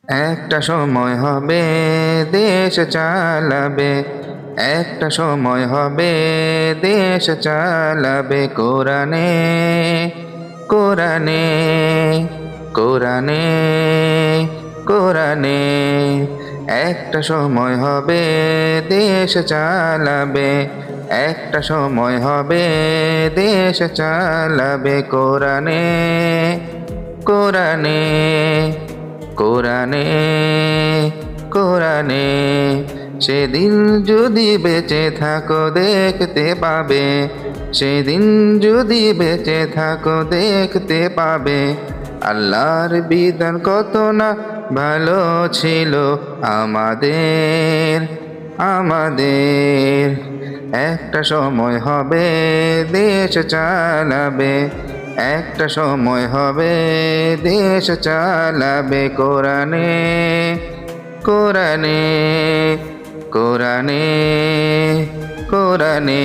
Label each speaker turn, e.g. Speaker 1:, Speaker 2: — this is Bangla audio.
Speaker 1: একটা সময় হবে দেশ চালাবে, একটা সময় হবে দেশ চালাবে কোরআনে, কোরআনে, কোরআনে, কোরআনে। একটা সময় হবে দেশ চালাবে, একটা সময় হবে দেশ চালাবে কোরআনে, কোরআনে, কোরআনে, কোরআনে। সেদিন যদি বেঁচে থাকো দেখতে পাবে, সেদিন যদি বেঁচে থাকো দেখতে পাবে আল্লাহর বিধান কত না ভালো ছিল আমাদের, আমাদের। একটা সময় হবে দেশ চালাবে, একটা সময় হবে দেশ চালাবে কোরআনে, কোরআনে, কোরআনে, কোরআনে।